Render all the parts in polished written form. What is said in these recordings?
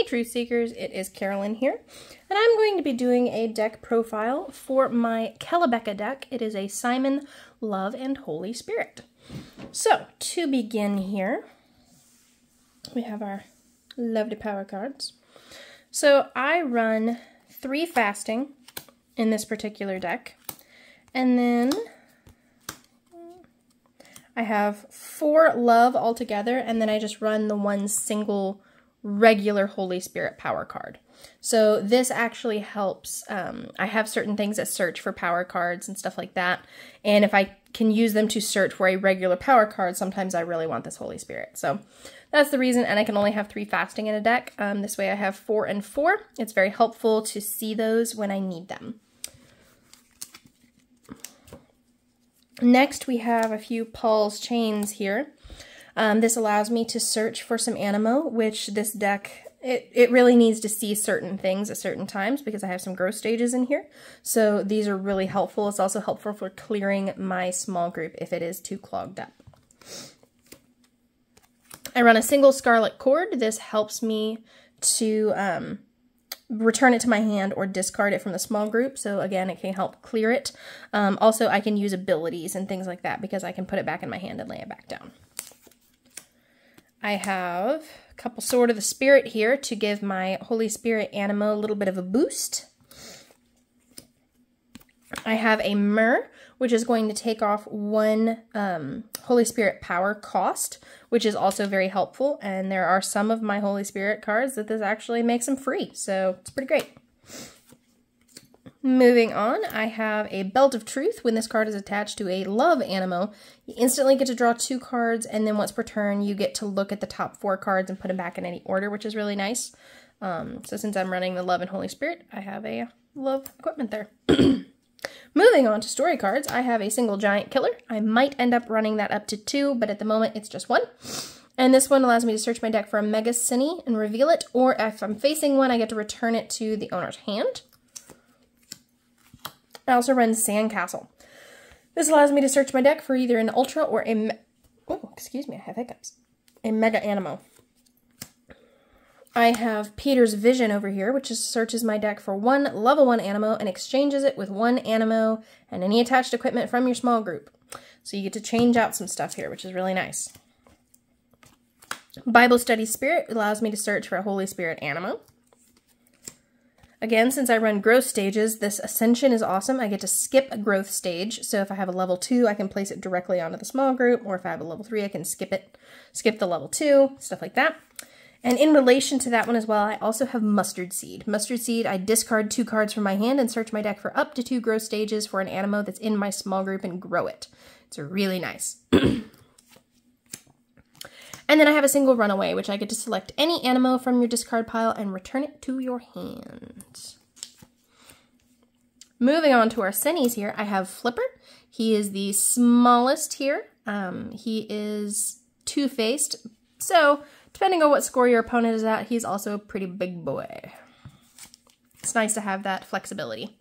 Hey Truth Seekers, it is Carolyn here, and I'm going to be doing a deck profile for my Kelebeka deck. It is a Simon, Love, and Holy Spirit. So, to begin here, we have our lovely power cards. So, I run 3 fasting in this particular deck, and then I have 4 love altogether, and then I just run the one single regular Holy Spirit power card. So this actually helps. I have certain things that search for power cards and stuff like that, and if I can use them to search for a regular power card, sometimes I really want this Holy Spirit. So that's the reason, and I can only have 3 fasting in a deck. This way I have 4 and 4. It's very helpful to see those when I need them. Next, we have a few Paul's chains here. This allows me to search for some Animo, which this deck, it really needs to see certain things at certain times because I have some growth stages in here. So these are really helpful. It's also helpful for clearing my small group if it is too clogged up. I run a single Scarlet Cord. This helps me to return it to my hand or discard it from the small group. So again, it can help clear it. Also, I can use abilities and things like that because I can put it back in my hand and lay it back down. I have a couple Sword of the Spirit here to give my Holy Spirit Animo a little bit of a boost. I have a Myrrh, which is going to take off 1 Holy Spirit power cost, which is also very helpful. And there are some of my Holy Spirit cards that this actually makes them free, so it's pretty great. Moving on, I have a Belt of Truth. When this card is attached to a Love Animo, you instantly get to draw 2 cards, and then once per turn, you get to look at the top 4 cards and put them back in any order, which is really nice. So since I'm running the Love and Holy Spirit, I have a Love equipment there. Moving on to story cards, I have a single Giant Killer. I might end up running that up to 2, but at the moment, it's just 1. And this one allows me to search my deck for a Mega Cine and reveal it, or if I'm facing one, I get to return it to the owner's hand. I also run Sandcastle. This allows me to search my deck for either an Ultra or a I have hiccups. A Mega Animo. I have Peter's Vision over here, which searches my deck for 1 level 1 Animo and exchanges it with 1 Animo and any attached equipment from your small group. So you get to change out some stuff here, which is really nice. Bible Study Spirit allows me to search for a Holy Spirit Animo. Again, since I run growth stages, this Ascension is awesome. I get to skip a growth stage, so if I have a level 2, I can place it directly onto the small group, or if I have a level 3, I can skip the level 2, stuff like that. And in relation to that one as well, I also have Mustard Seed. Mustard Seed, I discard 2 cards from my hand and search my deck for up to 2 growth stages for an Animo that's in my small group and grow it. It's really nice. And then I have a single Runaway, which I get to select any Animo from your discard pile and return it to your hand. Moving on to our Sennies here, I have Flipper. He is the smallest here. He is 2-faced, so depending on what score your opponent is at, he's also a pretty big boy. It's nice to have that flexibility.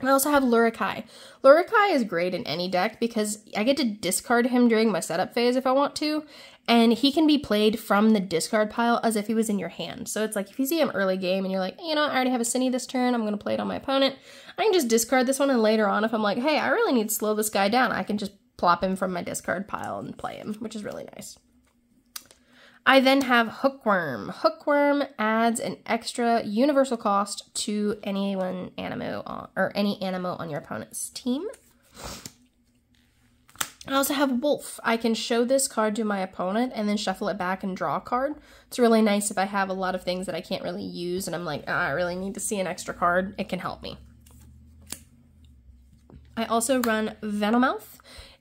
I also have Lurikai. Lurikai is great in any deck because I get to discard him during my setup phase if I want to, and he can be played from the discard pile as if he was in your hand. So it's like if you see him early game and you're like, you know, I already have a Cine this turn, I'm going to play it on my opponent, I can just discard this one, and later on if I'm like, hey, I really need to slow this guy down, I can just plop him from my discard pile and play him, which is really nice. I then have Hookworm. Hookworm adds an extra universal cost to any Animo on your opponent's team. I also have Wolf. I can show this card to my opponent and then shuffle it back and draw a card. It's really nice if I have a lot of things that I can't really use and I'm like, oh, I really need to see an extra card. It can help me. I also run Venomoth.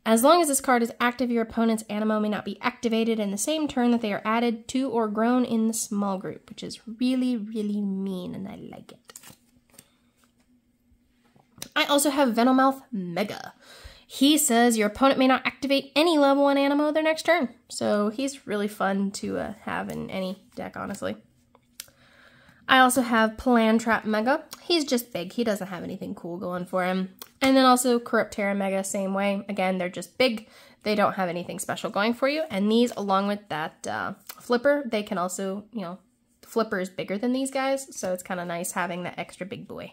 As long as this card is active, your opponent's Animo may not be activated in the same turn that they are added to or grown in the small group, which is really, really mean, and I like it. I also have Venomoth Mega. He says your opponent may not activate any level 1 Animo their next turn, so he's really fun to have in any deck, honestly. I also have Plan Trap Mega. He's just big. He doesn't have anything cool going for him. And then also Corrupt Terra Mega, same way. Again, they're just big. They don't have anything special going for you. And these, along with that Flipper, they can also, you know, Flipper is bigger than these guys, so it's kind of nice having that extra big boy.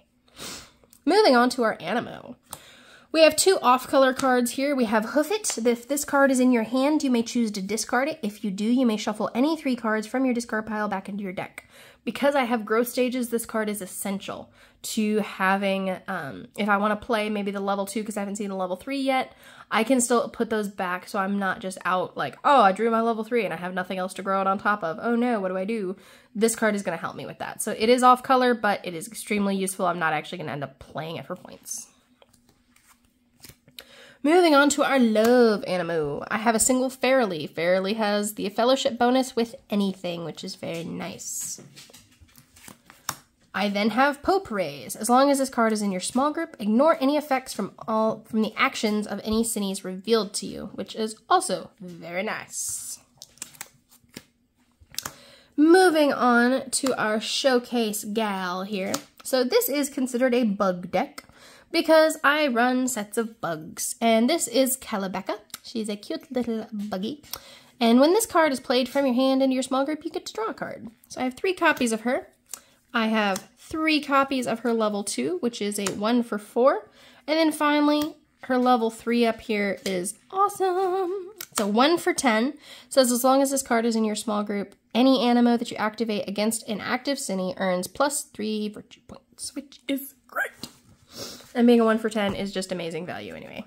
Moving on to our Animo. We have 2 off-color cards here. We have Hoof It. If this card is in your hand, you may choose to discard it. If you do, you may shuffle any 3 cards from your discard pile back into your deck. Because I have growth stages, this card is essential to having, if I want to play maybe the level 2 because I haven't seen the level 3 yet, I can still put those back so I'm not just out like, oh, I drew my level 3 and I have nothing else to grow it on top of. Oh no, what do I do? This card is going to help me with that. So it is off color, but it is extremely useful. I'm not actually going to end up playing it for points. Moving on to our Love Animo. I have a single Fairly. Fairly has the Fellowship bonus with anything, which is very nice. I then have Potpourri. As long as this card is in your small group, ignore any effects from the actions of any Cinnies revealed to you, which is also very nice. Moving on to our Showcase Gal here. So this is considered a bug deck because I run sets of bugs, and this is Calabecca. She's a cute little buggy. And when this card is played from your hand into your small group, you get to draw a card. So I have 3 copies of her. I have 3 copies of her level 2, which is a 1 for 4. And then finally, her level 3 up here is awesome. It's a 1 for 10. It says as long as this card is in your small group, any Animo that you activate against an active Cinny earns +3 virtue points, which is great. And being a 1 for 10 is just amazing value anyway.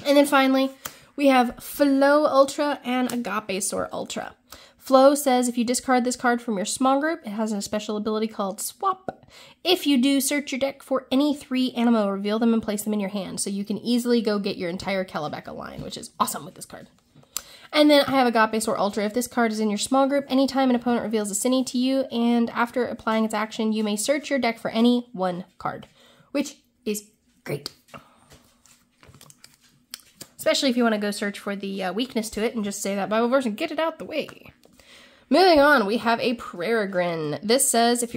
And then finally, we have Flow Ultra and Agapesaur Ultra. Flow says if you discard this card from your small group, it has a special ability called Swap. If you do, search your deck for any 3 Animo, reveal them, and place them in your hand. So you can easily go get your entire Calabecca line, which is awesome with this card. And then I have Agapesaur Ultra. If this card is in your small group, anytime an opponent reveals a Cinny to you, and after applying its action, you may search your deck for any 1 card, which is great. Especially if you want to go search for the weakness to it and just say that Bible verse and get it out the way. Moving on, we have a Peregrine. This says if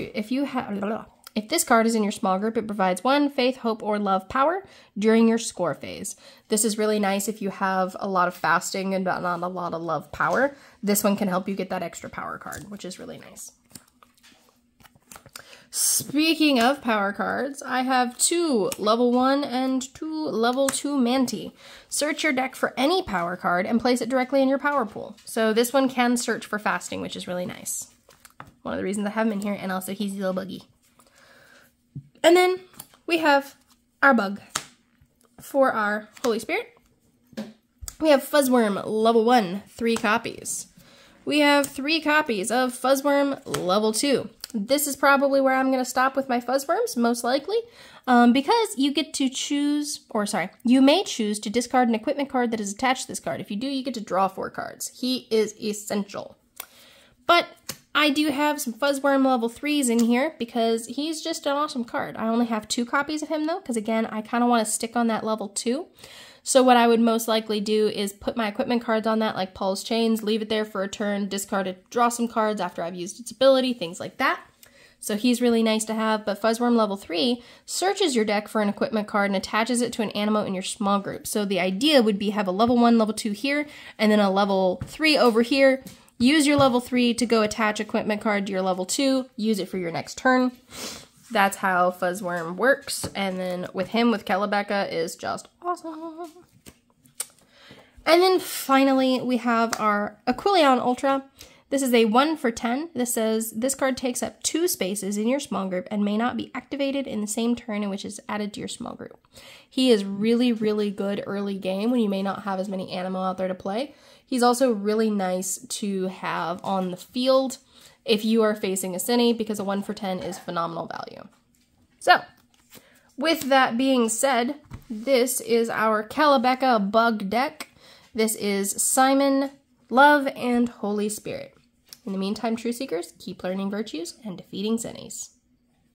this card is in your small group, it provides 1 faith, hope, or love power during your score phase. This is really nice if you have a lot of fasting and not a lot of love power. This one can help you get that extra power card, which is really nice. Speaking of power cards, I have 2 level 1 and 2 level 2 Manti. Search your deck for any power card and place it directly in your power pool. So this one can search for fasting, which is really nice. One of the reasons I have him in here, and also he's a little buggy. And then we have our bug for our Holy Spirit. We have Fuzzworm level 1, 3 copies. We have 3 copies of Fuzzworm level 2. This is probably where I'm going to stop with my Fuzzworms, most likely, because you get to choose, you may choose to discard an equipment card that is attached to this card. If you do, you get to draw 4 cards. He is essential. But I do have some Fuzzworm level 3s in here because he's just an awesome card. I only have 2 copies of him though, because again, I kind of want to stick on that level 2. So what I would most likely do is put my equipment cards on that, like Paul's Chains, leave it there for a turn, discard it, draw some cards after I've used its ability, things like that. So he's really nice to have, but Fuzzworm level 3 searches your deck for an equipment card and attaches it to an Animo in your small group. So the idea would be have a level 1, level 2 here, and then a level 3 over here. Use your level 3 to go attach equipment card to your level 2, use it for your next turn. That's how Fuzzworm works, and then with him, with Calabecca, is just awesome. And then finally, we have our Aquilion Ultra. This is a 1 for 10. This says, this card takes up 2 spaces in your small group and may not be activated in the same turn in which it's added to your small group. He is really, really good early game when you may not have as many Animo out there to play. He's also really nice to have on the field if you are facing a Cinny, because a 1 for 10 is phenomenal value. So, with that being said, this is our Calabecca bug deck. This is Simon, Love, and Holy Spirit. In the meantime, True Seekers, keep learning virtues and defeating Cinnies.